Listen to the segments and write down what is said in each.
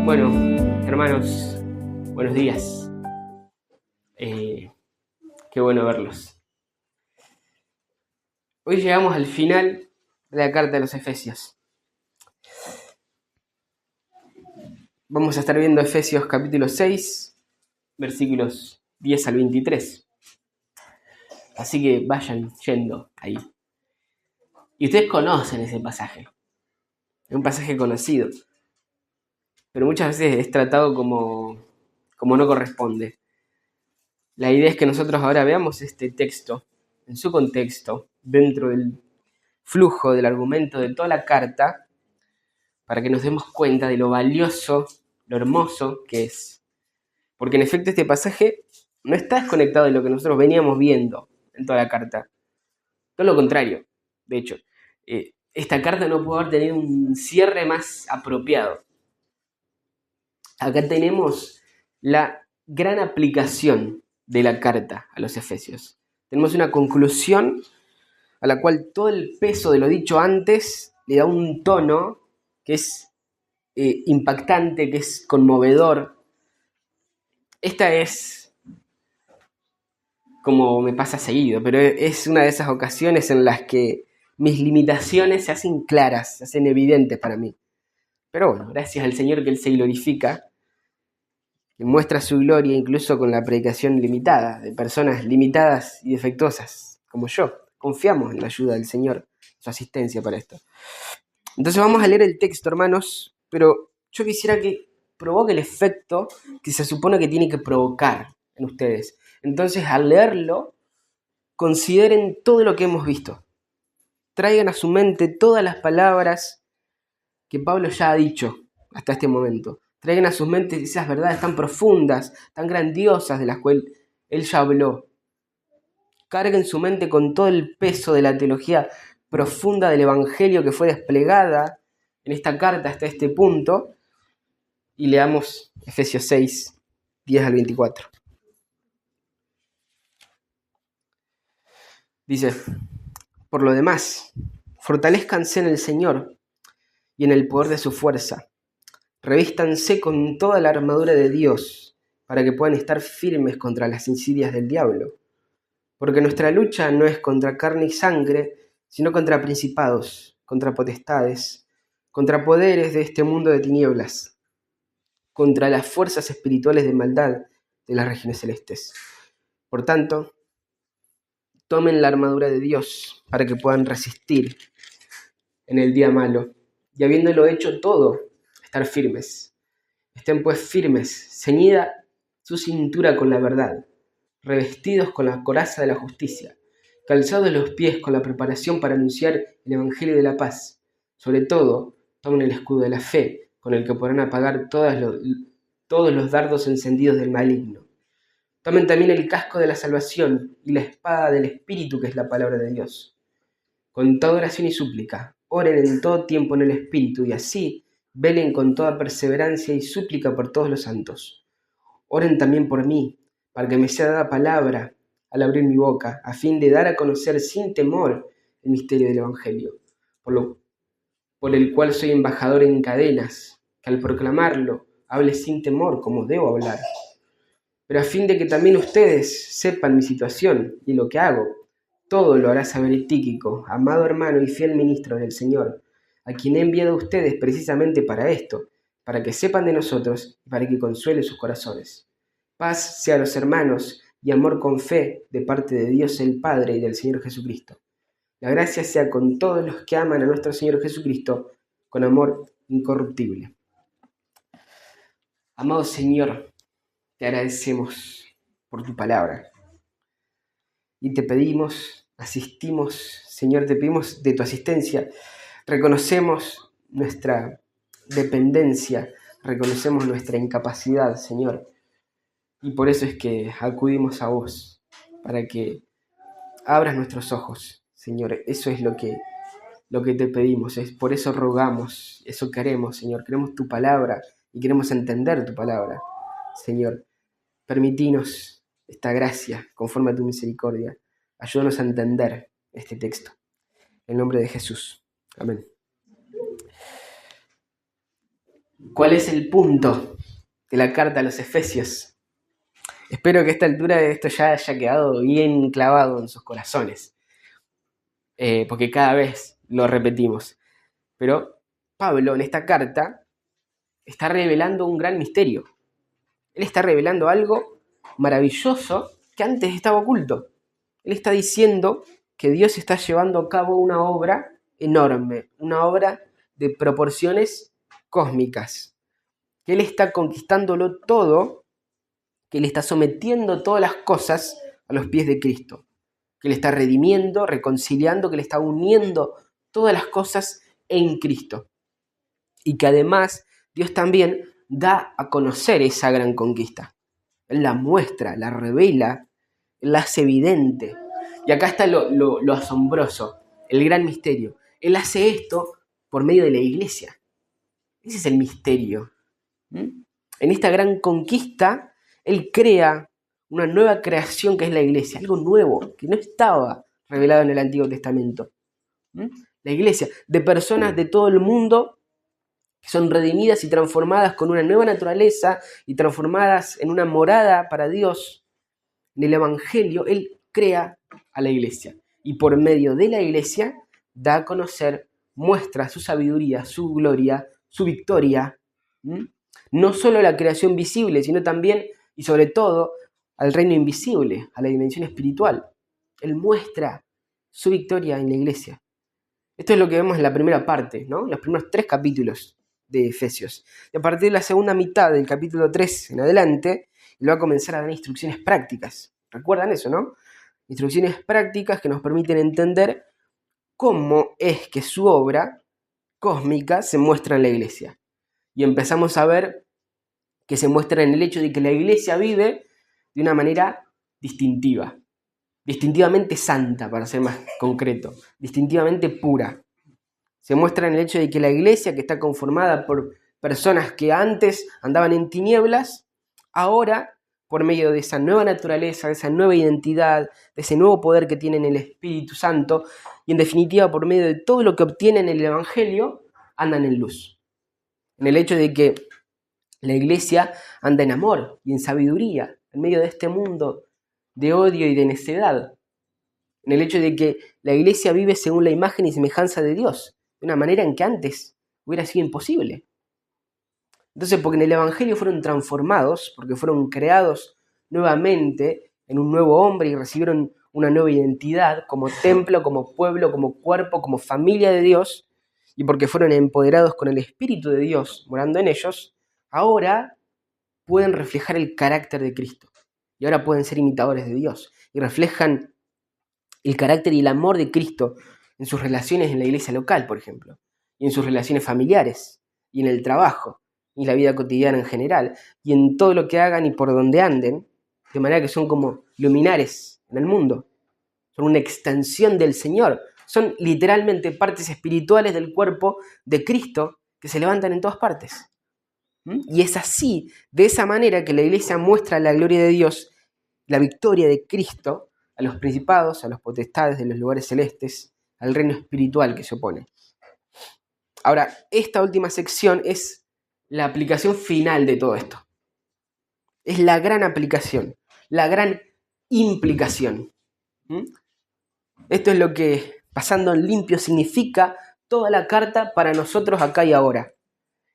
Bueno, hermanos, buenos días. Qué bueno verlos. Hoy llegamos al final de la carta de los Efesios. Vamos a estar viendo Efesios capítulo 6, versículos 10 al 23. Así que vayan yendo ahí. Y ustedes conocen ese pasaje. Es un pasaje conocido, pero muchas veces es tratado como no corresponde. La idea es que nosotros ahora veamos este texto en su contexto, dentro del flujo del argumento de toda la carta, para que nos demos cuenta de lo valioso, lo hermoso que es. Porque en efecto este pasaje no está desconectado de lo que nosotros veníamos viendo en toda la carta. Todo lo contrario. De hecho, esta carta no pudo haber tenido un cierre más apropiado. Acá tenemos la gran aplicación de la carta a los Efesios. Tenemos una conclusión a la cual todo el peso de lo dicho antes le da un tono que es impactante, que es conmovedor. Esta es, como me pasa seguido, pero es una de esas ocasiones en las que mis limitaciones se hacen claras, se hacen evidentes para mí. Pero bueno, gracias al Señor que Él se glorifica, que muestra su gloria incluso con la predicación limitada, de personas limitadas y defectuosas, como yo. Confiamos en la ayuda del Señor, su asistencia para esto. Entonces vamos a leer el texto, hermanos, pero yo quisiera que provoque el efecto que se supone que tiene que provocar en ustedes. Entonces, al leerlo, consideren todo lo que hemos visto. Traigan a su mente todas las palabras que Pablo ya ha dicho hasta este momento. Traigan a sus mentes esas verdades tan profundas, tan grandiosas de las cuales él ya habló. Carguen su mente con todo el peso de la teología profunda del Evangelio que fue desplegada en esta carta hasta este punto, y leamos Efesios 6, 10 al 24. Dice: por lo demás, fortalezcanse en el Señor y en el poder de su fuerza. Revístanse con toda la armadura de Dios para que puedan estar firmes contra las insidias del diablo. Porque nuestra lucha no es contra carne y sangre, sino contra principados, contra potestades, contra poderes de este mundo de tinieblas, contra las fuerzas espirituales de maldad de las regiones celestes. Por tanto, tomen la armadura de Dios para que puedan resistir en el día malo, y habiéndolo hecho todo, estar firmes. Estén pues firmes, ceñida su cintura con la verdad, revestidos con la coraza de la justicia, calzados los pies con la preparación para anunciar el Evangelio de la paz. Sobre todo, tomen el escudo de la fe, con el que podrán apagar todos los dardos encendidos del maligno. Tomen también el casco de la salvación y la espada del Espíritu, que es la palabra de Dios. Con toda oración y súplica, oren en todo tiempo en el Espíritu, y así velen con toda perseverancia y súplica por todos los santos. Oren también por mí, para que me sea dada palabra al abrir mi boca, a fin de dar a conocer sin temor el misterio del Evangelio, por el cual soy embajador en cadenas, que al proclamarlo hable sin temor como debo hablar. Pero a fin de que también ustedes sepan mi situación y lo que hago, todo lo hará saber Tíquico, amado hermano y fiel ministro del Señor, a quien he enviado a ustedes precisamente para esto, para que sepan de nosotros y para que consuele sus corazones. Paz sea a los hermanos y amor con fe de parte de Dios el Padre y del Señor Jesucristo. La gracia sea con todos los que aman a nuestro Señor Jesucristo con amor incorruptible. Amado Señor, te agradecemos por tu palabra y te pedimos, asistimos, Señor, te pedimos de tu asistencia. Reconocemos nuestra dependencia, reconocemos nuestra incapacidad, Señor, y por eso es que acudimos a vos, para que abras nuestros ojos, Señor. Eso es lo que te pedimos, es por eso rogamos, eso queremos, Señor. Queremos tu palabra y queremos entender tu palabra, Señor. Permitinos esta gracia conforme a tu misericordia. Ayúdanos a entender este texto. En nombre de Jesús. Amén. ¿Cuál es el punto de la carta a los Efesios? Espero que a esta altura esto ya haya quedado bien clavado en sus corazones, porque cada vez lo repetimos. Pero Pablo en esta carta está revelando un gran misterio. Él está revelando algo maravilloso que antes estaba oculto. Él está diciendo que Dios está llevando a cabo una obra enorme, una obra de proporciones cósmicas, que Él está conquistándolo todo, que Él está sometiendo todas las cosas a los pies de Cristo, que Él está redimiendo, reconciliando, que Él está uniendo todas las cosas en Cristo. Y que además Dios también da a conocer esa gran conquista. Él la muestra, la revela, Él la hace evidente. Y acá está lo asombroso, el gran misterio. Él hace esto por medio de la iglesia. Ese es el misterio. En esta gran conquista, Él crea una nueva creación que es la iglesia, algo nuevo, que no estaba revelado en el Antiguo Testamento. La iglesia, de personas de todo el mundo que son redimidas y transformadas con una nueva naturaleza y transformadas en una morada para Dios. En el Evangelio, Él crea a la iglesia y por medio de la iglesia da a conocer, muestra su sabiduría, su gloria, su victoria. No solo la creación visible, sino también y sobre todo al reino invisible, a la dimensión espiritual. Él muestra su victoria en la iglesia. Esto es lo que vemos en la primera parte, ¿no? Los primeros 3 capítulos de Efesios. Y a partir de la segunda mitad del capítulo 3 en adelante, Él va a comenzar a dar instrucciones prácticas. ¿Recuerdan eso, no? Instrucciones prácticas que nos permiten entender cómo es que su obra cósmica se muestra en la iglesia. Y empezamos a ver que se muestra en el hecho de que la iglesia vive de una manera distintiva. Distintivamente santa, para ser más concreto. Distintivamente pura. Se muestra en el hecho de que la iglesia, que está conformada por personas que antes andaban en tinieblas, ahora, por medio de esa nueva naturaleza, de esa nueva identidad, de ese nuevo poder que tienen el Espíritu Santo, y en definitiva por medio de todo lo que obtienen en el Evangelio, andan en luz. En el hecho de que la iglesia anda en amor y en sabiduría, en medio de este mundo de odio y de necedad. En el hecho de que la iglesia vive según la imagen y semejanza de Dios, de una manera en que antes hubiera sido imposible. Entonces, porque en el Evangelio fueron transformados, porque fueron creados nuevamente en un nuevo hombre y recibieron una nueva identidad como templo, como pueblo, como cuerpo, como familia de Dios, y porque fueron empoderados con el Espíritu de Dios morando en ellos, ahora pueden reflejar el carácter de Cristo. Y ahora pueden ser imitadores de Dios. Y reflejan el carácter y el amor de Cristo en sus relaciones en la iglesia local, por ejemplo, y en sus relaciones familiares, y en el trabajo, y en la vida cotidiana en general, y en todo lo que hagan y por donde anden, de manera que son como luminares en el mundo. Son una extensión del Señor. Son literalmente partes espirituales del cuerpo de Cristo que se levantan en todas partes. Y es así, de esa manera, que la iglesia muestra la gloria de Dios, la victoria de Cristo a los principados, a los potestades de los lugares celestes, al reino espiritual que se opone. Ahora, esta última sección es la aplicación final de todo esto. Es la gran aplicación, la gran implicación. Esto es lo que, pasando en limpio, significa toda la carta para nosotros acá y ahora.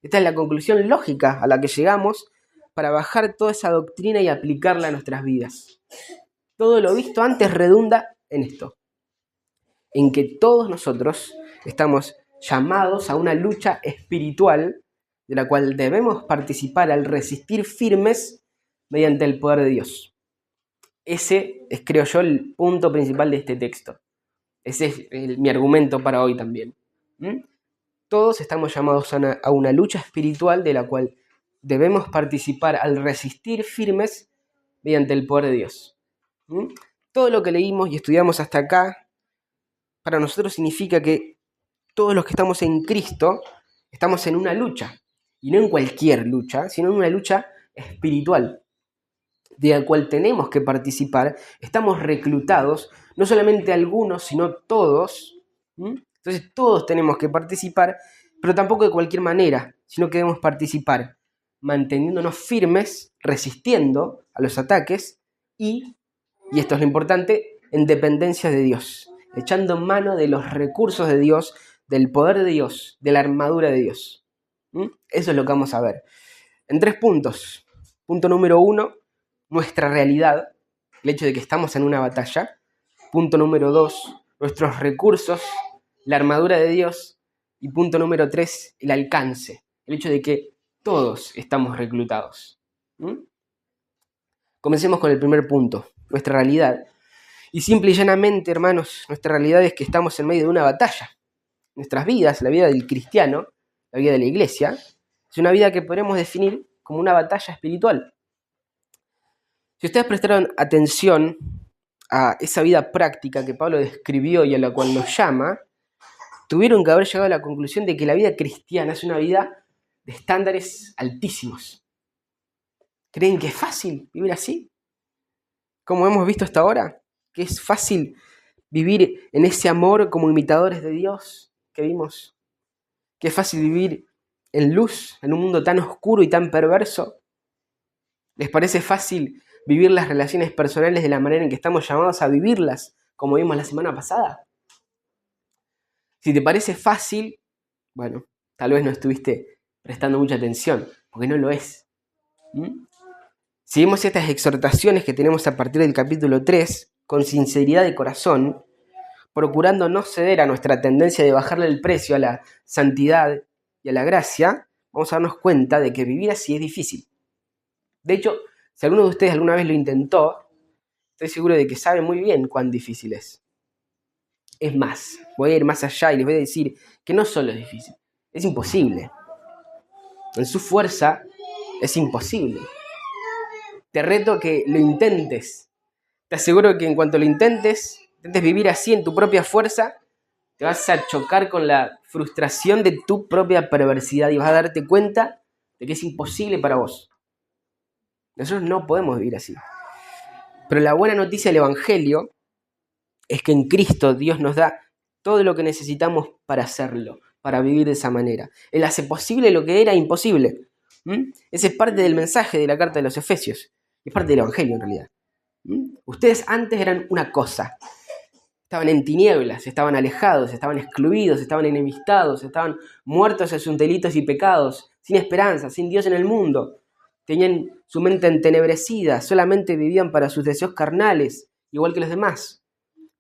Esta es la conclusión lógica a la que llegamos para bajar toda esa doctrina y aplicarla a nuestras vidas. Todo lo visto antes redunda en esto, en que todos nosotros estamos llamados a una lucha espiritual de la cual debemos participar al resistir firmes mediante el poder de Dios. Ese es, creo yo, el punto principal de este texto. Ese es mi argumento para hoy también. Todos estamos llamados a una lucha espiritual de la cual debemos participar al resistir firmes mediante el poder de Dios. Todo lo que leímos y estudiamos hasta acá, para nosotros significa que todos los que estamos en Cristo estamos en una lucha, y no en cualquier lucha, sino en una lucha espiritual, de la cual tenemos que participar. Estamos reclutados, no solamente algunos, sino todos. Entonces todos tenemos que participar pero tampoco de cualquier manera, sino que debemos participar, manteniéndonos firmes, resistiendo a los ataques y esto es lo importante, en dependencia de Dios, echando mano de los recursos de Dios, del poder de Dios, de la armadura de Dios. Eso es lo que vamos a ver. En 3 puntos. Punto número 1, nuestra realidad, el hecho de que estamos en una batalla. Punto número 2, nuestros recursos, la armadura de Dios. Y punto número 3, el alcance, el hecho de que todos estamos reclutados. Comencemos con el primer punto, nuestra realidad. Y simple y llanamente, hermanos, nuestra realidad es que estamos en medio de una batalla. Nuestras vidas, la vida del cristiano, la vida de la iglesia, es una vida que podemos definir como una batalla espiritual. Si ustedes prestaron atención a esa vida práctica que Pablo describió y a la cual nos llama, tuvieron que haber llegado a la conclusión de que la vida cristiana es una vida de estándares altísimos. ¿Creen que es fácil vivir así? Como hemos visto hasta ahora, que es fácil vivir en ese amor como imitadores de Dios que vimos. Que es fácil vivir en luz, en un mundo tan oscuro y tan perverso. ¿Les parece fácil vivir las relaciones personales de la manera en que estamos llamados a vivirlas, como vimos la semana pasada? Si te parece fácil, bueno, tal vez no estuviste prestando mucha atención, porque no lo es. Si vemos estas exhortaciones que tenemos a partir del capítulo 3, con sinceridad de corazón, procurando no ceder a nuestra tendencia de bajarle el precio a la santidad y a la gracia, vamos a darnos cuenta de que vivir así es difícil. De hecho, si alguno de ustedes alguna vez lo intentó, estoy seguro de que sabe muy bien cuán difícil es. Es más, voy a ir más allá y les voy a decir que no solo es difícil, es imposible. En su fuerza es imposible. Te reto a que lo intentes. Te aseguro que en cuanto lo intentes vivir así en tu propia fuerza, te vas a chocar con la frustración de tu propia perversidad y vas a darte cuenta de que es imposible para vos. Nosotros no podemos vivir así. Pero la buena noticia del Evangelio es que en Cristo Dios nos da todo lo que necesitamos para hacerlo, para vivir de esa manera. Él hace posible lo que era imposible. Ese es parte del mensaje de la carta de los Efesios. Es parte del Evangelio en realidad. Ustedes antes eran una cosa. Estaban en tinieblas, estaban alejados, estaban excluidos, estaban enemistados, estaban muertos en sus delitos y pecados, sin esperanza, sin Dios en el mundo. Tenían su mente entenebrecida, solamente vivían para sus deseos carnales, igual que los demás.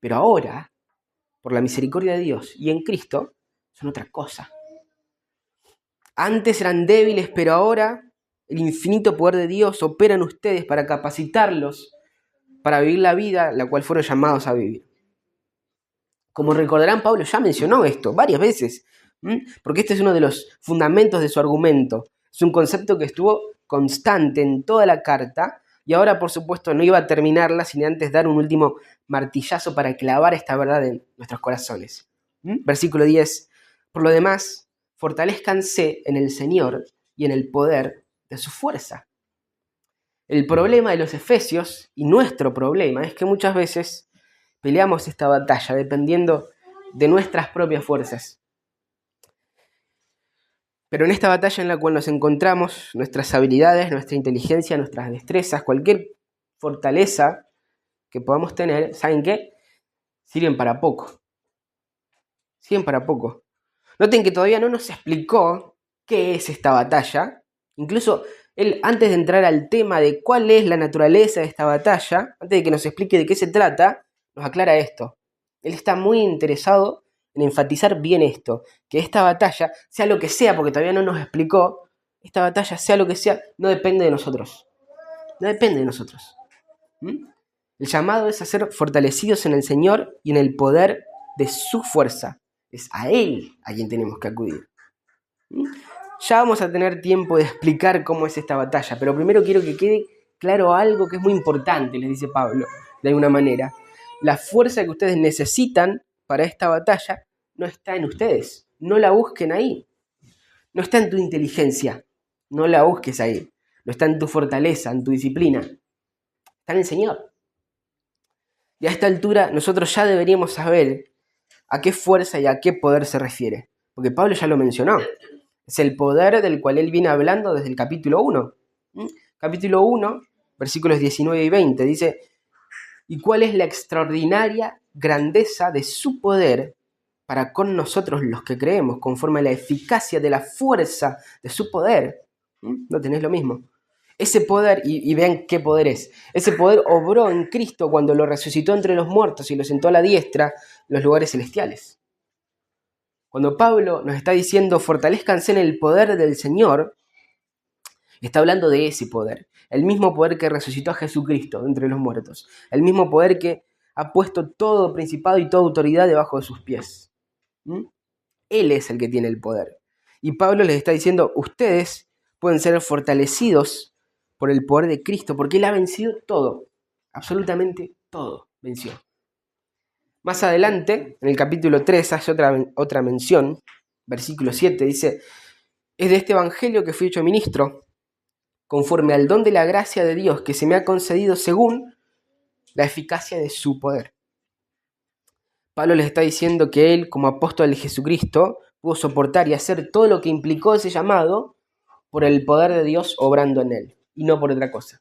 Pero ahora, por la misericordia de Dios y en Cristo, son otra cosa. Antes eran débiles, pero ahora el infinito poder de Dios opera en ustedes para capacitarlos para vivir la vida la cual fueron llamados a vivir. Como recordarán, Pablo ya mencionó esto varias veces, porque este es uno de los fundamentos de su argumento. Es un concepto que estuvo constante en toda la carta y ahora, por supuesto, no iba a terminarla sin antes dar un último martillazo para clavar esta verdad en nuestros corazones. Versículo 10. Por lo demás, fortalezcanse en el Señor y en el poder de su fuerza. El problema de los efesios, y nuestro problema, es que muchas veces peleamos esta batalla dependiendo de nuestras propias fuerzas. Pero en esta batalla en la cual nos encontramos, nuestras habilidades, nuestra inteligencia, nuestras destrezas, cualquier fortaleza que podamos tener, ¿saben qué? Sirven para poco. Sirven para poco. Noten que todavía no nos explicó qué es esta batalla. Incluso él, antes de entrar al tema de cuál es la naturaleza de esta batalla, antes de que nos explique de qué se trata, nos aclara esto. Él está muy interesado en enfatizar bien esto, que esta batalla, sea lo que sea, porque todavía no nos explicó, esta batalla, sea lo que sea, no depende de nosotros. No depende de nosotros. El llamado es a ser fortalecidos en el Señor y en el poder de su fuerza. Es a Él a quien tenemos que acudir. Ya vamos a tener tiempo de explicar cómo es esta batalla, pero primero quiero que quede claro algo que es muy importante, les dice Pablo, de alguna manera. La fuerza que ustedes necesitan para esta batalla no está en ustedes. No la busquen ahí. No está en tu inteligencia. No la busques ahí. No está en tu fortaleza, en tu disciplina. Está en el Señor. Y a esta altura nosotros ya deberíamos saber a qué fuerza y a qué poder se refiere. porque Pablo ya lo mencionó. Es el poder del cual él viene hablando desde el capítulo 1. Capítulo 1, versículos 19 y 20, dice: ¿y cuál es la extraordinaria grandeza de su poder para con nosotros los que creemos, conforme a la eficacia de la fuerza de su poder? ¿No tenés lo mismo? Ese poder, y vean qué poder es, ese poder obró en Cristo cuando lo resucitó entre los muertos y lo sentó a la diestra en los lugares celestiales. Cuando Pablo nos está diciendo fortalezcanse en el poder del Señor, está hablando de ese poder, el mismo poder que resucitó a Jesucristo entre los muertos, el mismo poder que ha puesto todo principado y toda autoridad debajo de sus pies. Él es el que tiene el poder. Y Pablo les está diciendo, ustedes pueden ser fortalecidos por el poder de Cristo, porque Él ha vencido todo, absolutamente todo venció. Más adelante, en el capítulo 3, hace otra mención, versículo 7, dice: es de este evangelio que fui hecho ministro, conforme al don de la gracia de Dios que se me ha concedido según la eficacia de su poder. Pablo les está diciendo que él, como apóstol de Jesucristo, pudo soportar y hacer todo lo que implicó ese llamado por el poder de Dios obrando en él, y no por otra cosa.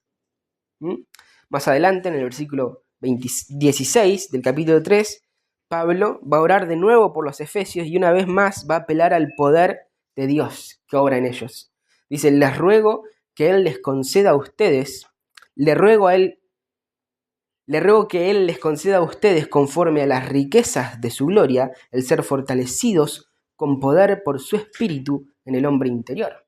Más adelante, en el versículo 16 del capítulo 3, Pablo va a orar de nuevo por los efesios y una vez más va a apelar al poder de Dios que obra en ellos. Dice: les ruego que Él les conceda a ustedes, le ruego que Él les conceda a ustedes, conforme a las riquezas de su gloria, el ser fortalecidos con poder por su espíritu en el hombre interior.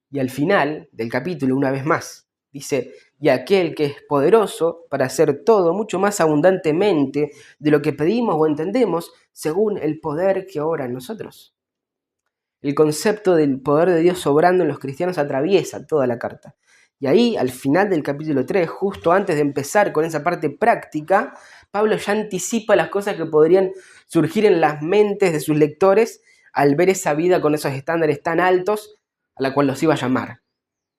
Y al final del capítulo, una vez más, dice: y aquel que es poderoso para hacer todo mucho más abundantemente de lo que pedimos o entendemos, según el poder que obra en nosotros. El concepto del poder de Dios obrando en los cristianos atraviesa toda la carta. Y ahí, al final del capítulo 3, justo antes de empezar con esa parte práctica, Pablo ya anticipa las cosas que podrían surgir en las mentes de sus lectores al ver esa vida con esos estándares tan altos a la cual los iba a llamar.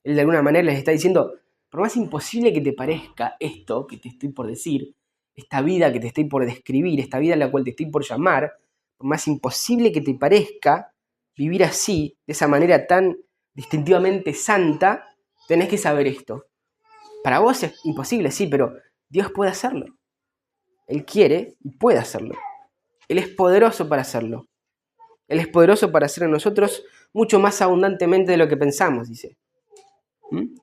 Él de alguna manera les está diciendo: por más imposible que te parezca esto que te estoy por decir, esta vida que te estoy por describir, esta vida en la cual te estoy por llamar, por más imposible que te parezca vivir así, de esa manera tan distintivamente santa, tenés que saber esto. Para vos es imposible, sí, pero Dios puede hacerlo. Él quiere y puede hacerlo. Él es poderoso para hacerlo. Él es poderoso para hacer en nosotros mucho más abundantemente de lo que pensamos, dice.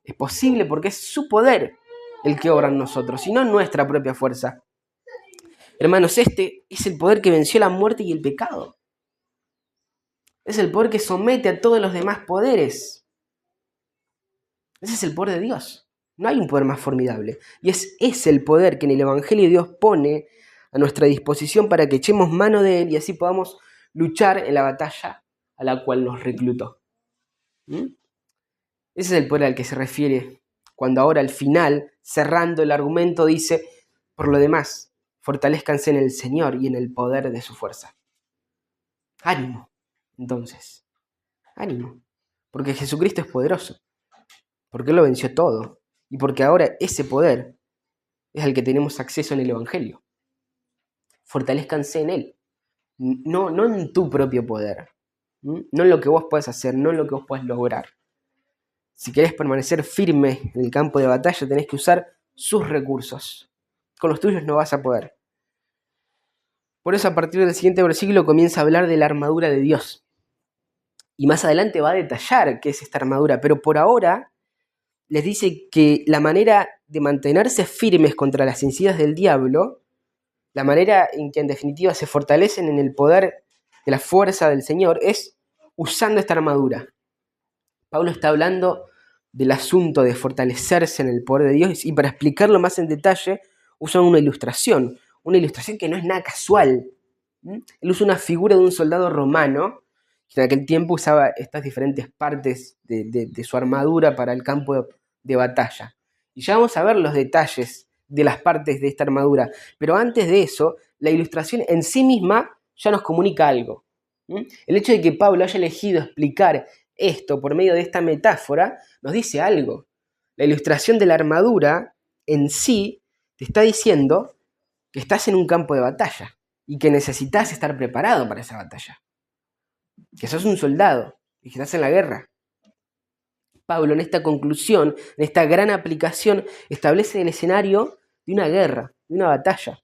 Es posible porque es su poder el que obra en nosotros, y no nuestra propia fuerza. Hermanos, este es el poder que venció la muerte y el pecado. Es el poder que somete a todos los demás poderes. Ese es el poder de Dios. No hay un poder más formidable. Y es el poder que en el Evangelio Dios pone a nuestra disposición para que echemos mano de él y así podamos luchar en la batalla a la cual nos reclutó. Ese es el poder al que se refiere cuando ahora al final, cerrando el argumento, dice: por lo demás, fortalezcanse en el Señor y en el poder de su fuerza. Ánimo, entonces. Ánimo. Porque Jesucristo es poderoso. Porque Él lo venció todo. Y porque ahora ese poder es al que tenemos acceso en el Evangelio. Fortalezcanse en Él. No en tu propio poder. No en lo que vos podés hacer, no en lo que vos podés lograr. Si querés permanecer firme en el campo de batalla, tenés que usar sus recursos. Con los tuyos no vas a poder. Por eso, a partir del siguiente versículo comienza a hablar de la armadura de Dios. Y más adelante va a detallar qué es esta armadura. Pero por ahora les dice que la manera de mantenerse firmes contra las encías del diablo, la manera en que en definitiva se fortalecen en el poder de la fuerza del Señor, es usando esta armadura. Pablo está hablando del asunto de fortalecerse en el poder de Dios, y para explicarlo más en detalle usa una ilustración que no es nada casual. Él usa una figura de un soldado romano que en aquel tiempo usaba estas diferentes partes de su armadura para el campo de batalla. Y ya vamos a ver los detalles de las partes de esta armadura, pero antes de eso, la ilustración en sí misma ya nos comunica algo. El hecho de que Pablo haya elegido explicar esto por medio de esta metáfora nos dice algo. La ilustración de la armadura en sí te está diciendo que estás en un campo de batalla y que necesitas estar preparado para esa batalla. que sos un soldado y que estás en la guerra. Pablo, en esta conclusión, en esta gran aplicación, establece el escenario de una guerra, de una batalla.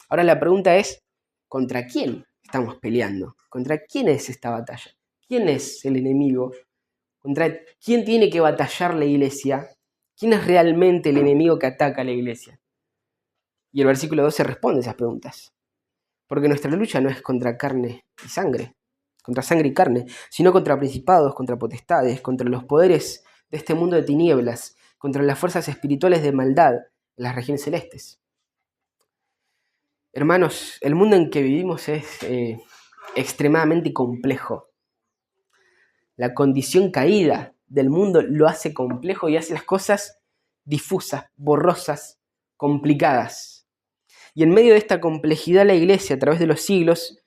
Ahora la pregunta es, ¿contra quién estamos peleando? ¿Contra quién es esta batalla? ¿Quién es el enemigo? ¿Contra quién tiene que batallar la iglesia? ¿Quién es realmente el enemigo que ataca a la iglesia? Y el versículo 12 responde a esas preguntas. Porque nuestra lucha no es contra carne y sangre, contra sangre y carne, sino contra principados, contra potestades, contra los poderes de este mundo de tinieblas, contra las fuerzas espirituales de maldad en las regiones celestes. Hermanos, el mundo en que vivimos es extremadamente complejo. La condición caída del mundo lo hace complejo y hace las cosas difusas, borrosas, complicadas. Y en medio de esta complejidad la iglesia, a través de los siglos,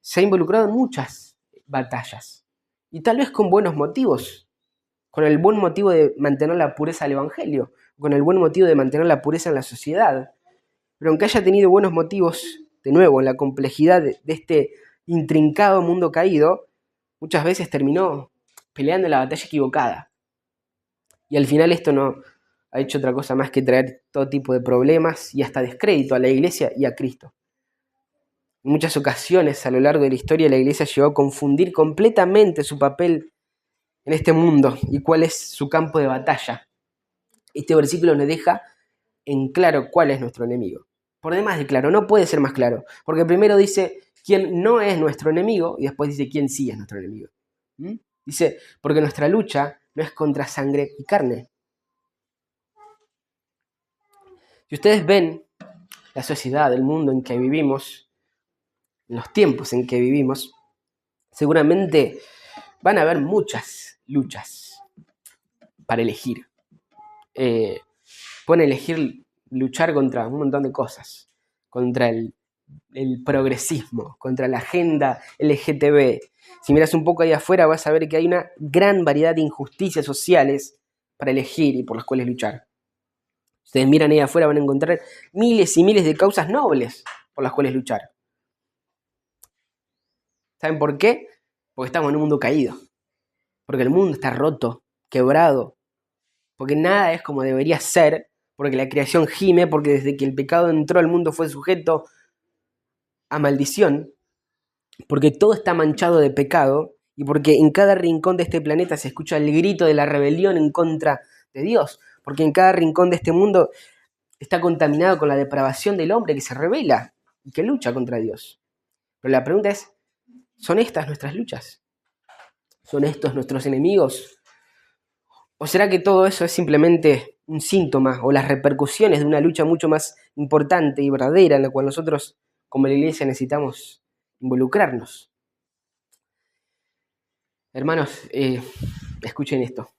se ha involucrado en muchas batallas. Y tal vez con buenos motivos. Con el buen motivo de mantener la pureza del evangelio. Con el buen motivo de mantener la pureza en la sociedad. Pero aunque haya tenido buenos motivos, de nuevo, en la complejidad de este intrincado mundo caído, muchas veces terminó peleando la batalla equivocada. Y al final esto no ha hecho otra cosa más que traer todo tipo de problemas y hasta descrédito a la iglesia y a Cristo. En muchas ocasiones a lo largo de la historia la iglesia llegó a confundir completamente su papel en este mundo y cuál es su campo de batalla. Este versículo nos deja en claro cuál es nuestro enemigo. Por demás de claro, no puede ser más claro, porque primero dice quién no es nuestro enemigo y después dice quién sí es nuestro enemigo. Dice, porque nuestra lucha no es contra sangre y carne. Si ustedes ven la sociedad, el mundo en que vivimos, en los tiempos en que vivimos, seguramente van a haber muchas luchas para elegir. Pueden elegir luchar contra un montón de cosas, contra el progresismo, contra la agenda LGTB. Si miras un poco ahí afuera vas a ver que hay una gran variedad de injusticias sociales para elegir y por las cuales luchar. Si ustedes miran ahí afuera van a encontrar miles y miles de causas nobles por las cuales luchar. ¿Saben por qué? Porque estamos en un mundo caído. Porque el mundo está roto, quebrado. Porque nada es como debería ser. Porque la creación gime. Porque desde que el pecado entró al mundo fue sujeto a maldición. Porque todo está manchado de pecado. Y porque en cada rincón de este planeta se escucha el grito de la rebelión en contra de Dios. Porque en cada rincón de este mundo está contaminado con la depravación del hombre que se rebela y que lucha contra Dios. Pero la pregunta es, ¿son estas nuestras luchas? ¿Son estos nuestros enemigos? ¿O será que todo eso es simplemente un síntoma o las repercusiones de una lucha mucho más importante y verdadera en la cual nosotros como la iglesia necesitamos involucrarnos? Hermanos, escuchen esto.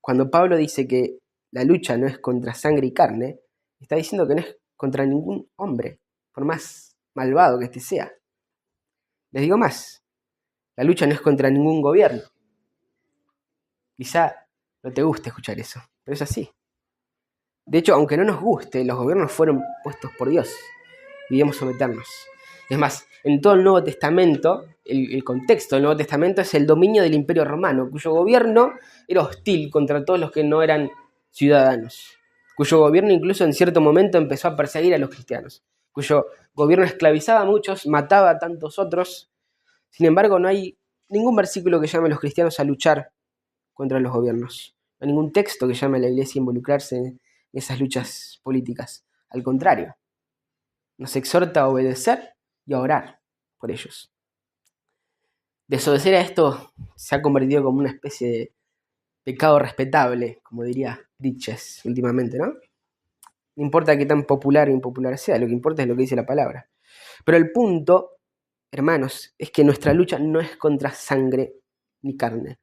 Cuando Pablo dice que la lucha no es contra sangre y carne, está diciendo que no es contra ningún hombre, por más malvado que éste sea. Les digo más, la lucha no es contra ningún gobierno. Quizá no te guste escuchar eso, pero es así. De hecho, aunque no nos guste, los gobiernos fueron puestos por Dios y debemos someternos. Es más, en todo el Nuevo Testamento, el contexto del Nuevo Testamento es el dominio del Imperio Romano, cuyo gobierno era hostil contra todos los que no eran ciudadanos, cuyo gobierno incluso en cierto momento empezó a perseguir a los cristianos, cuyo gobierno esclavizaba a muchos, mataba a tantos otros. Sin embargo, no hay ningún versículo que llame a los cristianos a luchar contra los gobiernos. No hay ningún texto que llame a la iglesia a involucrarse en esas luchas políticas. Al contrario, nos exhorta a obedecer y a orar por ellos. Desobedecer a esto se ha convertido como una especie de pecado respetable, como diría Bridges últimamente, ¿no? No importa qué tan popular o impopular sea, lo que importa es lo que dice la palabra. Pero el punto, hermanos, es que nuestra lucha no es contra sangre ni carne.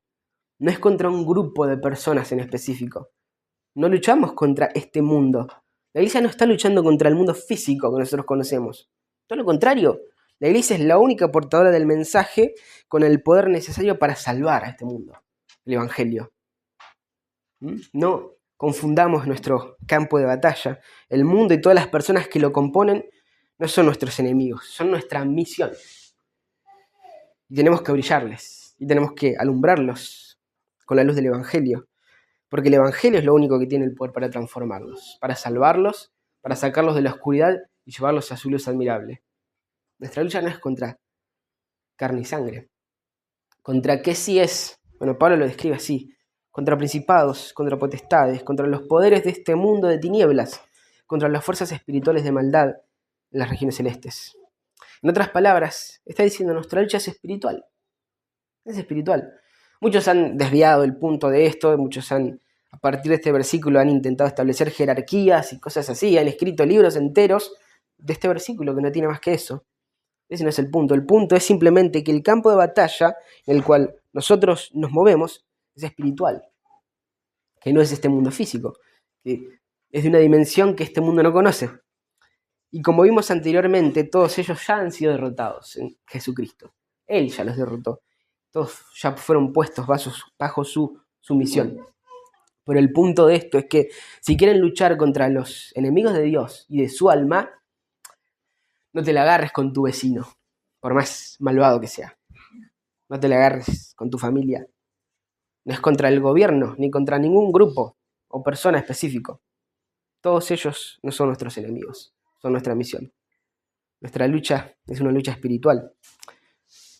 No es contra un grupo de personas en específico. No luchamos contra este mundo. La iglesia no está luchando contra el mundo físico que nosotros conocemos. Todo lo contrario, la iglesia es la única portadora del mensaje con el poder necesario para salvar a este mundo, el evangelio. No confundamos nuestro campo de batalla. El mundo y todas las personas que lo componen no son nuestros enemigos, son nuestra misión. Y tenemos que brillarles, y tenemos que alumbrarlos con la luz del Evangelio, porque el Evangelio es lo único que tiene el poder para transformarlos, para salvarlos, para sacarlos de la oscuridad y llevarlos a su luz admirable. Nuestra lucha no es contra carne y sangre. ¿Contra qué sí es? Bueno, Pablo lo describe así: contra principados, contra potestades, contra los poderes de este mundo de tinieblas, contra las fuerzas espirituales de maldad en las regiones celestes. En otras palabras, está diciendo, nuestra lucha es espiritual. Es espiritual. Muchos han desviado el punto de esto, muchos a partir de este versículo han intentado establecer jerarquías y cosas así, han escrito libros enteros de este versículo que no tiene más que eso. Ese no es el punto. El punto es simplemente que el campo de batalla en el cual nosotros nos movemos es espiritual, que no es este mundo físico, que es de una dimensión que este mundo no conoce. Y como vimos anteriormente, todos ellos ya han sido derrotados en Jesucristo. Él ya los derrotó. Todos ya fueron puestos bajo su sumisión. Pero el punto de esto es que si quieren luchar contra los enemigos de Dios y de su alma, no te la agarres con tu vecino, por más malvado que sea. No te la agarres con tu familia. No es contra el gobierno, ni contra ningún grupo o persona específico. Todos ellos no son nuestros enemigos, son nuestra misión. Nuestra lucha es una lucha espiritual.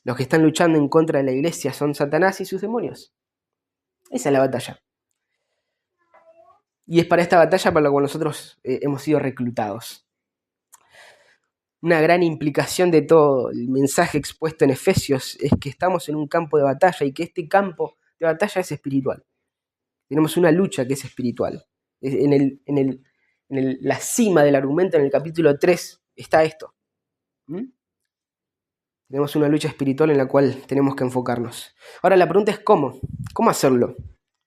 Los que están luchando en contra de la iglesia son Satanás y sus demonios. Esa es la batalla. Y es para esta batalla para la cual nosotros hemos sido reclutados. Una gran implicación de todo el mensaje expuesto en Efesios es que estamos en un campo de batalla y que este campo de batalla es espiritual. Tenemos una lucha que es espiritual. En la cima del argumento, en el capítulo 3, está esto. Tenemos una lucha espiritual en la cual tenemos que enfocarnos. Ahora la pregunta es ¿cómo? ¿Cómo hacerlo?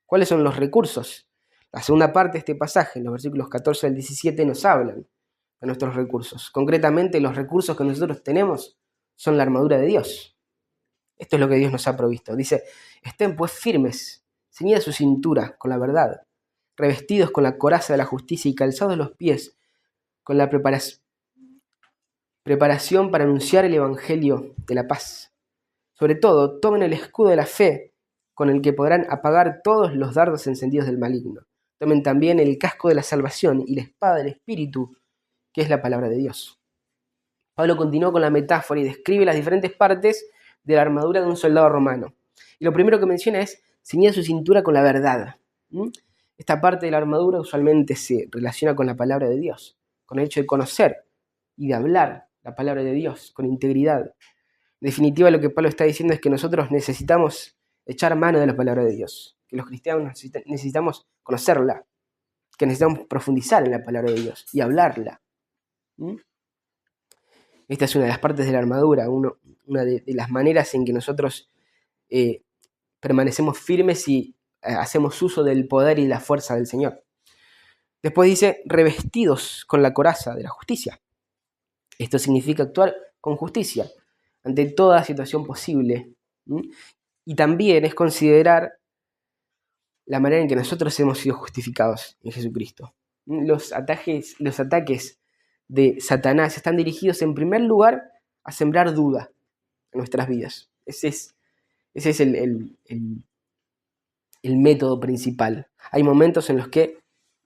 ¿Cuáles son los recursos? La segunda parte de este pasaje, en los versículos 14 al 17, nos hablan de nuestros recursos. Concretamente, los recursos que nosotros tenemos son la armadura de Dios. Esto es lo que Dios nos ha provisto. Dice, estén pues firmes, ceñida su cintura con la verdad, revestidos con la coraza de la justicia y calzados los pies con la preparación para anunciar el evangelio de la paz. Sobre todo, tomen el escudo de la fe con el que podrán apagar todos los dardos encendidos del maligno. Tomen también el casco de la salvación y la espada del Espíritu, que es la palabra de Dios. Pablo continuó con la metáfora y describe las diferentes partes de la armadura de un soldado romano. Y lo primero que menciona es ceñir su cintura con la verdad. Esta parte de la armadura usualmente se relaciona con la palabra de Dios, con el hecho de conocer y de hablar la palabra de Dios con integridad. En definitiva, lo que Pablo está diciendo es que nosotros necesitamos echar mano de la palabra de Dios, que los cristianos necesitamos conocerla, que necesitamos profundizar en la palabra de Dios y hablarla. Esta es una de las partes de la armadura, una de las maneras en que nosotros permanecemos firmes y hacemos uso del poder y la fuerza del Señor. Después dice, revestidos con la coraza de la justicia. Esto significa actuar con justicia ante toda situación posible. Y también es considerar la manera en que nosotros hemos sido justificados en Jesucristo. Los ataques de Satanás están dirigidos en primer lugar a sembrar duda en nuestras vidas. Ese es el método principal. Hay momentos en los que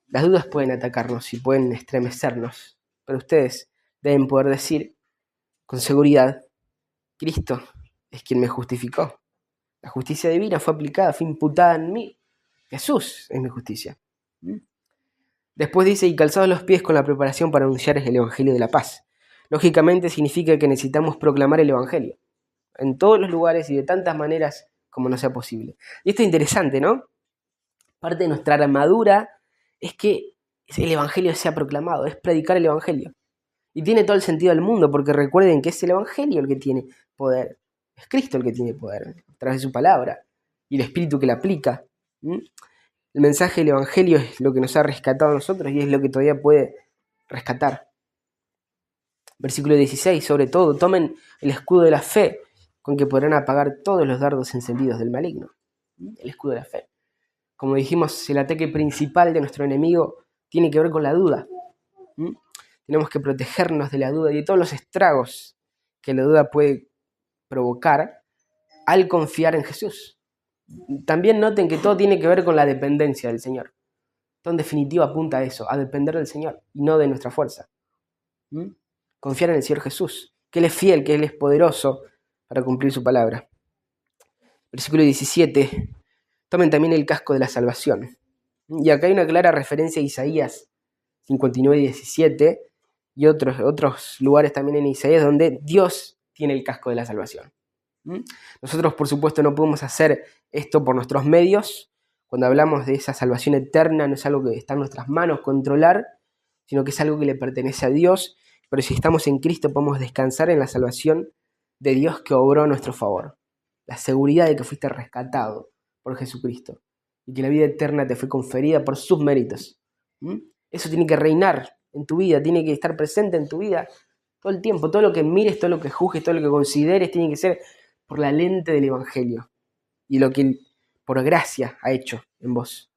las dudas pueden atacarnos y pueden estremecernos, pero ustedes deben poder decir con seguridad, Cristo es quien me justificó. La justicia divina fue aplicada, fue imputada en mí. Jesús es mi justicia. Después dice, y calzados los pies con la preparación para anunciar el evangelio de la paz. Lógicamente significa que necesitamos proclamar el evangelio en todos los lugares y de tantas maneras como nos sea posible. Y esto es interesante, ¿no? Parte de nuestra armadura es que el evangelio sea proclamado, es predicar el evangelio. Y tiene todo el sentido del mundo, porque recuerden que es el evangelio el que tiene poder. Es Cristo el que tiene poder, a través de su palabra, y el Espíritu que la aplica. El mensaje del evangelio es lo que nos ha rescatado a nosotros y es lo que todavía puede rescatar. Versículo 16, sobre todo, tomen el escudo de la fe, con que podrán apagar todos los dardos encendidos del maligno. El escudo de la fe. Como dijimos, el ataque principal de nuestro enemigo tiene que ver con la duda. Tenemos que protegernos de la duda y de todos los estragos que la duda puede provocar al confiar en Jesús. También noten que todo tiene que ver con la dependencia del Señor. Todo en definitiva apunta a eso, a depender del Señor y no de nuestra fuerza. Confiar en el Señor Jesús, que Él es fiel, que Él es poderoso para cumplir su palabra. Versículo 17. Tomen también el casco de la salvación. Y acá hay una clara referencia a Isaías 59 y 17 y otros lugares también en Isaías donde Dios tiene el casco de la salvación. Nosotros, por supuesto, no podemos hacer esto por nuestros medios. Cuando hablamos de esa salvación eterna, no es algo que está en nuestras manos controlar, sino que es algo que le pertenece a Dios. Pero si estamos en Cristo, podemos descansar en la salvación de Dios que obró a nuestro favor. La seguridad de que fuiste rescatado por Jesucristo y que la vida eterna te fue conferida por sus méritos. Eso tiene que reinar en tu vida, tiene que estar presente en tu vida todo el tiempo. Todo lo que mires, todo lo que juzgues, todo lo que consideres, tiene que ser por la lente del Evangelio y lo que Él, por gracia, ha hecho en vos.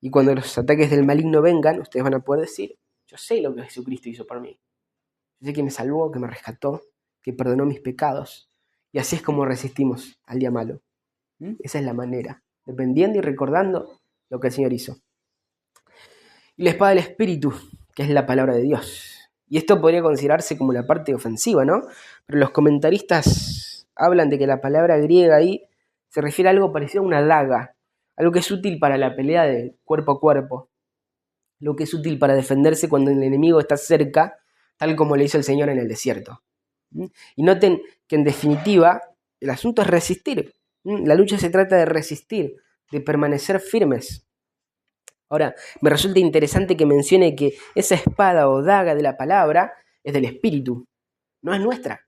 Y cuando los ataques del maligno vengan, ustedes van a poder decir: yo sé lo que Jesucristo hizo por mí. Yo sé que me salvó, que me rescató, que perdonó mis pecados. Y así es como resistimos al día malo. Esa es la manera, dependiendo y recordando lo que el Señor hizo. Y la espada del Espíritu, que es la palabra de Dios. Y esto podría considerarse como la parte ofensiva, ¿no? Pero los comentaristas hablan de que la palabra griega ahí se refiere a algo parecido a una daga, algo que es útil para la pelea de cuerpo a cuerpo, lo que es útil para defenderse cuando el enemigo está cerca, tal como le hizo el Señor en el desierto. Y noten que en definitiva el asunto es resistir. La lucha se trata de resistir, de permanecer firmes. Ahora, me resulta interesante que mencione que esa espada o daga de la palabra es del Espíritu, no es nuestra.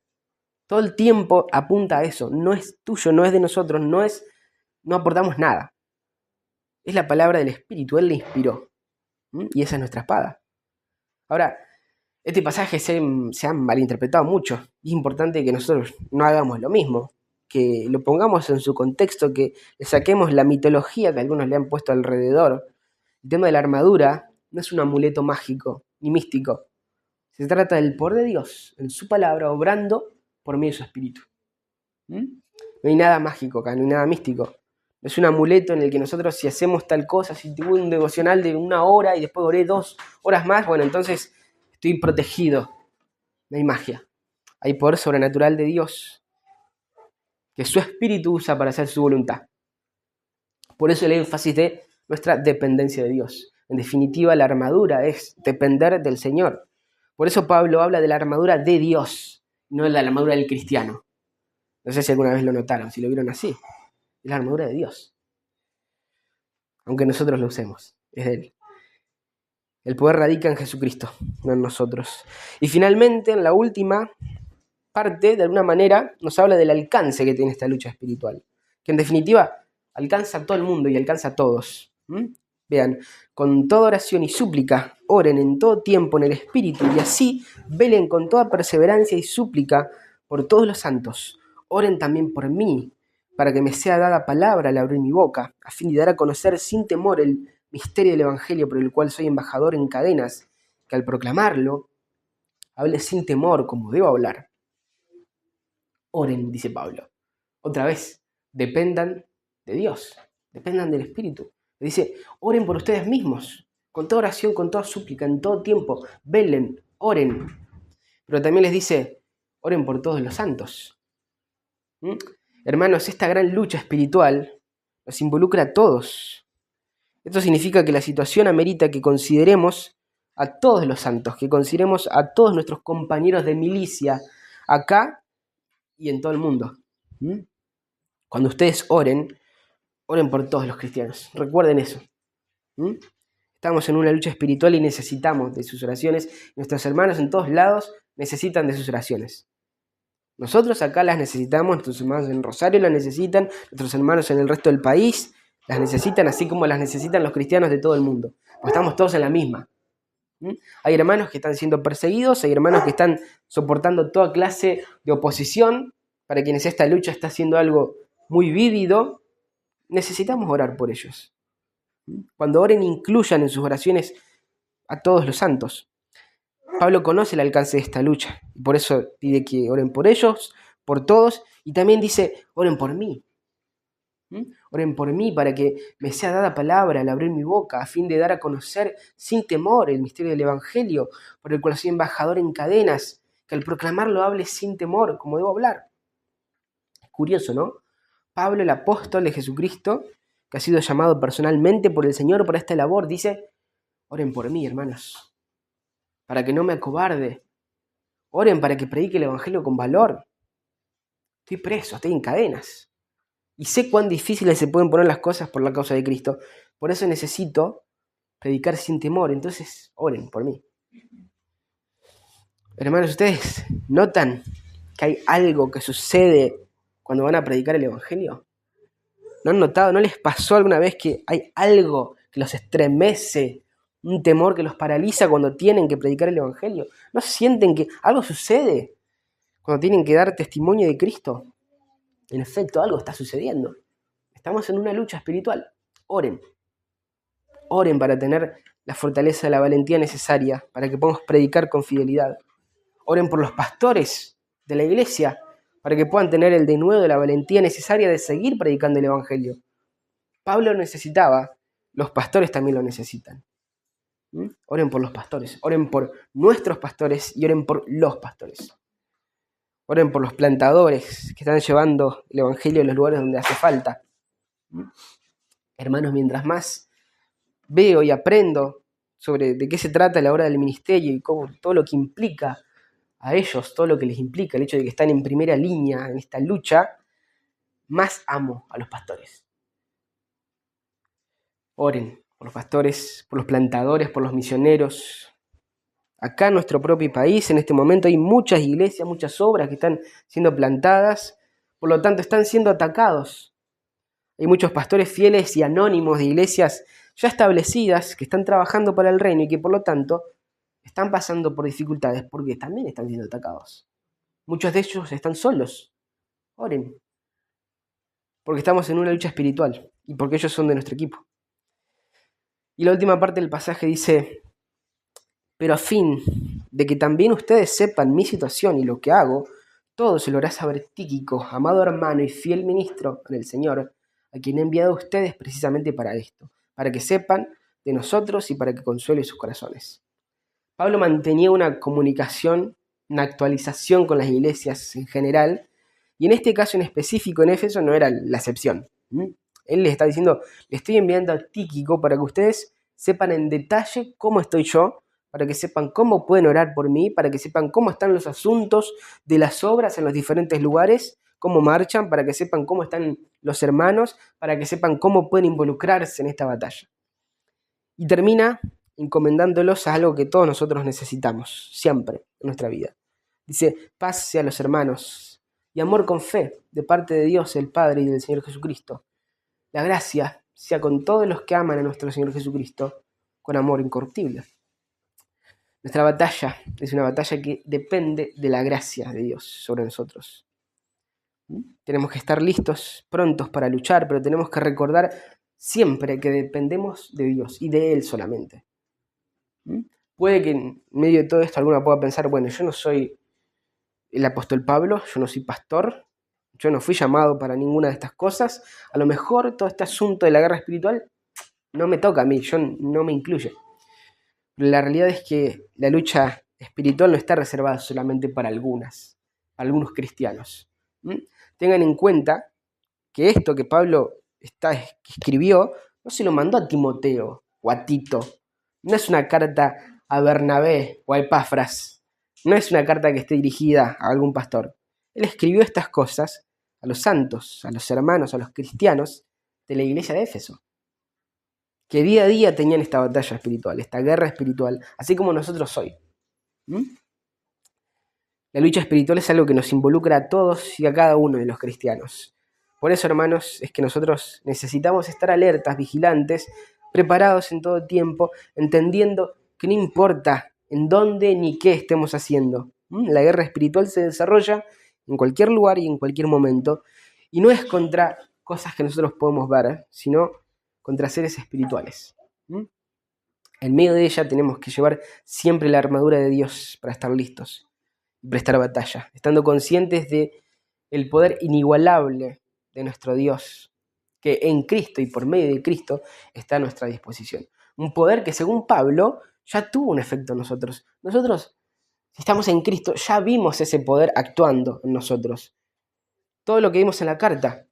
Todo el tiempo apunta a eso, no es tuyo, no es de nosotros, no aportamos nada. Es la palabra del Espíritu, Él la inspiró. Y esa es nuestra espada. Ahora, este pasaje se ha malinterpretado mucho. Y es importante que nosotros no hagamos lo mismo, que lo pongamos en su contexto, que le saquemos la mitología que algunos le han puesto alrededor. El tema de la armadura no es un amuleto mágico ni místico. Se trata del poder de Dios en su palabra, obrando por medio de su espíritu. No hay nada mágico acá, no hay nada místico. No es un amuleto en el que nosotros, si hacemos tal cosa, si tuve un devocional de 1 hora y después oré 2 horas más, bueno, entonces estoy protegido. No hay magia. Hay poder sobrenatural de Dios que su espíritu usa para hacer su voluntad. Por eso el énfasis de nuestra dependencia de Dios. En definitiva, la armadura es depender del Señor. Por eso Pablo habla de la armadura de Dios, no de la armadura del cristiano. No sé si alguna vez lo notaron, si lo vieron así. Es la armadura de Dios. Aunque nosotros lo usemos, es de Él. El poder radica en Jesucristo, no en nosotros. Y finalmente, en la última parte, de alguna manera, nos habla del alcance que tiene esta lucha espiritual. Que en definitiva alcanza a todo el mundo y alcanza a todos. Vean, con toda oración y súplica, oren en todo tiempo en el Espíritu y así velen con toda perseverancia y súplica por todos los santos. Oren también por mí, para que me sea dada palabra al abrir mi boca, a fin de dar a conocer sin temor el misterio del Evangelio por el cual soy embajador en cadenas, que al proclamarlo, hable sin temor como debo hablar. Oren, dice Pablo. Otra vez, dependan de Dios, dependan del Espíritu. Dice, oren por ustedes mismos, con toda oración, con toda súplica, en todo tiempo, velen, oren. Pero también les dice, oren por todos los santos. Hermanos, esta gran lucha espiritual nos involucra a todos. Esto significa que la situación amerita que consideremos a todos los santos, que consideremos a todos nuestros compañeros de milicia, acá y en todo el mundo. Cuando ustedes oren por todos los cristianos. Recuerden eso. Estamos en una lucha espiritual y necesitamos de sus oraciones. Nuestros hermanos en todos lados necesitan de sus oraciones. Nosotros acá las necesitamos, nuestros hermanos en Rosario las necesitan, nuestros hermanos en el resto del país las necesitan, así como las necesitan los cristianos de todo el mundo. Porque estamos todos en la misma. Hay hermanos que están siendo perseguidos, hay hermanos que están soportando toda clase de oposición, para quienes esta lucha está siendo algo muy vívido. Necesitamos orar por ellos. Cuando oren, incluyan en sus oraciones a todos los santos. Pablo conoce el alcance de esta lucha y por eso pide que oren por ellos, por todos, y también dice, oren por mí. Oren por mí para que me sea dada palabra al abrir mi boca, a fin de dar a conocer sin temor el misterio del Evangelio, por el cual soy embajador en cadenas, que al proclamarlo hable sin temor, como debo hablar. Es curioso, ¿no? Pablo, el apóstol de Jesucristo, que ha sido llamado personalmente por el Señor para esta labor, dice, oren por mí, hermanos, para que no me acobarde. Oren para que predique el Evangelio con valor. Estoy preso, estoy en cadenas. Y sé cuán difíciles se pueden poner las cosas por la causa de Cristo. Por eso necesito predicar sin temor. Entonces, oren por mí. Hermanos, ¿ustedes notan que hay algo que sucede cuando van a predicar el Evangelio? ¿No han notado? ¿No les pasó alguna vez que hay algo que los estremece? Un temor que los paraliza cuando tienen que predicar el Evangelio. ¿No sienten que algo sucede cuando tienen que dar testimonio de Cristo? En efecto, algo está sucediendo. Estamos en una lucha espiritual. Oren. Oren para tener la fortaleza, la valentía necesaria para que podamos predicar con fidelidad. Oren por los pastores de la iglesia para que puedan tener el denuedo de la valentía necesaria de seguir predicando el Evangelio. Pablo lo necesitaba, los pastores también lo necesitan. Oren por los pastores, oren por nuestros pastores y oren por los pastores. Oren por los plantadores que están llevando el Evangelio a los lugares donde hace falta. Hermanos, mientras más veo y aprendo sobre de qué se trata la obra del ministerio y cómo, todo lo que implica a ellos, todo lo que les implica el hecho de que están en primera línea en esta lucha, más amo a los pastores. Oren por los pastores, por los plantadores, por los misioneros. Acá en nuestro propio país, en este momento, hay muchas iglesias, muchas obras que están siendo plantadas, por lo tanto están siendo atacados. Hay muchos pastores fieles y anónimos de iglesias ya establecidas que están trabajando para el reino y que por lo tanto están pasando por dificultades porque también están siendo atacados. Muchos de ellos están solos. Oren. Porque estamos en una lucha espiritual y porque ellos son de nuestro equipo. Y la última parte del pasaje dice, pero a fin de que también ustedes sepan mi situación y lo que hago, todo se lo hará saber Tíquico, amado hermano y fiel ministro en el Señor, a quien he enviado a ustedes precisamente para esto, para que sepan de nosotros y para que consuele sus corazones. Pablo mantenía una comunicación, una actualización con las iglesias en general, y en este caso en específico en Éfeso no era la excepción. Él les está diciendo, le estoy enviando a Tíquico para que ustedes sepan en detalle cómo estoy yo, para que sepan cómo pueden orar por mí, para que sepan cómo están los asuntos de las obras en los diferentes lugares, cómo marchan, para que sepan cómo están los hermanos, para que sepan cómo pueden involucrarse en esta batalla. Y termina encomendándolos a algo que todos nosotros necesitamos, siempre en nuestra vida. Dice, paz sea a los hermanos y amor con fe de parte de Dios el Padre y del Señor Jesucristo. La gracia sea con todos los que aman a nuestro Señor Jesucristo con amor incorruptible. Nuestra batalla es una batalla que depende de la gracia de Dios sobre nosotros. Tenemos que estar listos, prontos para luchar, pero tenemos que recordar siempre que dependemos de Dios y de Él solamente. Puede que en medio de todo esto alguno pueda pensar, bueno, yo no soy el apóstol Pablo, yo no soy pastor, yo no fui llamado para ninguna de estas cosas, a lo mejor todo este asunto de la guerra espiritual no me toca a mí, yo no me incluye. Pero la realidad es que la lucha espiritual no está reservada solamente para algunos cristianos. Tengan en cuenta que esto que Pablo escribió no se lo mandó a Timoteo o a Tito, no es una carta a Bernabé o a Epafras, no es una carta que esté dirigida a algún pastor. Él escribió estas cosas a los santos, a los hermanos, a los cristianos de la iglesia de Éfeso, que día a día tenían esta batalla espiritual, esta guerra espiritual, así como nosotros hoy. La lucha espiritual es algo que nos involucra a todos y a cada uno de los cristianos. Por eso, hermanos, es que nosotros necesitamos estar alertas, vigilantes, preparados en todo tiempo, entendiendo que no importa en dónde ni qué estemos haciendo. La guerra espiritual se desarrolla en cualquier lugar y en cualquier momento, y no es contra cosas que nosotros podemos ver, sino contra seres espirituales. En medio de ella tenemos que llevar siempre la armadura de Dios para estar listos y prestar batalla, estando conscientes de el poder inigualable de nuestro Dios, que en Cristo y por medio de Cristo está a nuestra disposición. Un poder que, según Pablo, ya tuvo un efecto en nosotros. Nosotros, si estamos en Cristo, ya vimos ese poder actuando en nosotros. Todo lo que vimos en la carta,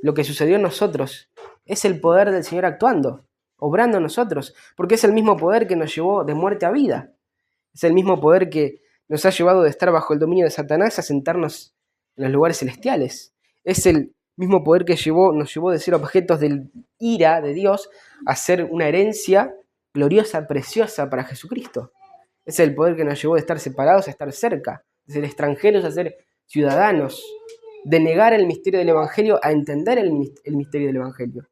lo que sucedió en nosotros, es el poder del Señor actuando, obrando en nosotros, porque es el mismo poder que nos llevó de muerte a vida. Es el mismo poder que nos ha llevado de estar bajo el dominio de Satanás a sentarnos en los lugares celestiales. Es el mismo poder que nos llevó de ser objetos de ira de Dios a ser una herencia gloriosa, preciosa para Jesucristo. Es el poder que nos llevó de estar separados a estar cerca, de ser extranjeros a ser ciudadanos, de negar el misterio del Evangelio a entender el misterio del Evangelio,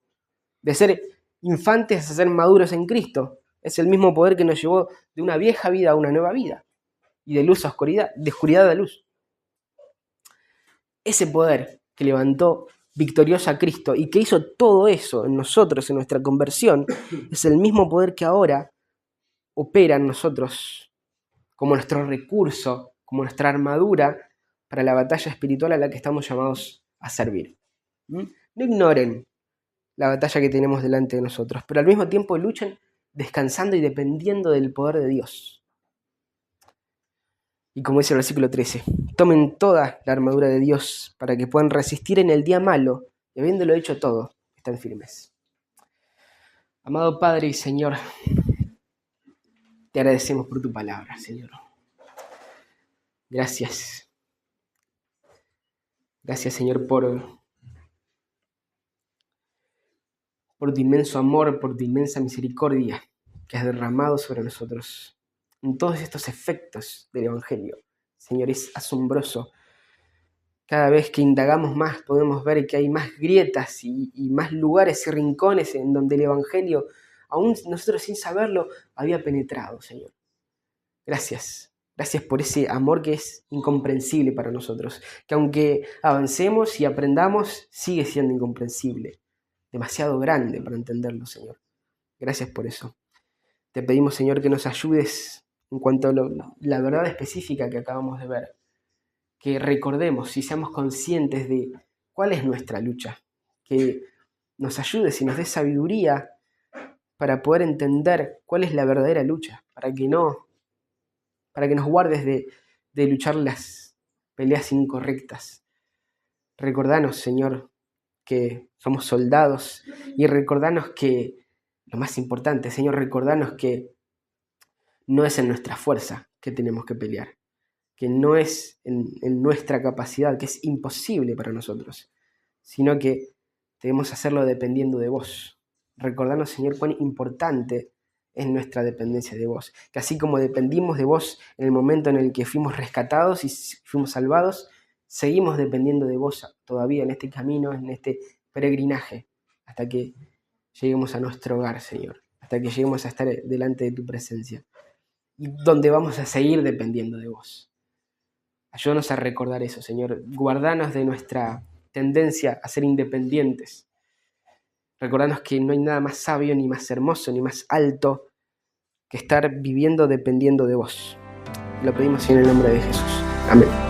de ser infantes a ser maduros en Cristo. Es el mismo poder que nos llevó de una vieja vida a una nueva vida, y de luz a oscuridad, de oscuridad a luz. Ese poder que levantó victorioso a Cristo y que hizo todo eso en nosotros, en nuestra conversión, es el mismo poder que ahora opera en nosotros como nuestro recurso, como nuestra armadura para la batalla espiritual a la que estamos llamados a servir. No ignoren la batalla que tenemos delante de nosotros, pero al mismo tiempo luchen descansando y dependiendo del poder de Dios. Y como dice el versículo 13, tomen toda la armadura de Dios para que puedan resistir en el día malo y habiéndolo hecho todo, estén firmes. Amado Padre y Señor, te agradecemos por tu palabra, Señor. Gracias. Gracias, Señor, por tu inmenso amor, por tu inmensa misericordia que has derramado sobre nosotros en todos estos efectos del Evangelio. Señor, es asombroso. Cada vez que indagamos más podemos ver que hay más grietas y más lugares y rincones en donde el Evangelio, aún nosotros sin saberlo, había penetrado, Señor. Gracias. Gracias por ese amor que es incomprensible para nosotros, que aunque avancemos y aprendamos, sigue siendo incomprensible. Demasiado grande para entenderlo, Señor. Gracias por eso. Te pedimos, Señor, que nos ayudes en cuanto a la verdad específica que acabamos de ver. Que recordemos y seamos conscientes de cuál es nuestra lucha. Que nos ayudes y nos des sabiduría para poder entender cuál es la verdadera lucha. Para que nos guardes de luchar las peleas incorrectas. Recordanos, Señor, que somos soldados y recordanos que, lo más importante, Señor, recordanos que no es en nuestra fuerza que tenemos que pelear, que no es en nuestra capacidad, que es imposible para nosotros, sino que debemos hacerlo dependiendo de vos. Recordanos, Señor, cuán importante es nuestra dependencia de vos, que así como dependimos de vos en el momento en el que fuimos rescatados y fuimos salvados, seguimos dependiendo de vos todavía en este camino, en este peregrinaje, hasta que lleguemos a nuestro hogar, Señor, hasta que lleguemos a estar delante de tu presencia, y donde vamos a seguir dependiendo de vos. Ayúdanos a recordar eso, Señor. Guardanos de nuestra tendencia a ser independientes. Recordanos que no hay nada más sabio, ni más hermoso, ni más alto que estar viviendo dependiendo de vos. Lo pedimos en el nombre de Jesús. Amén.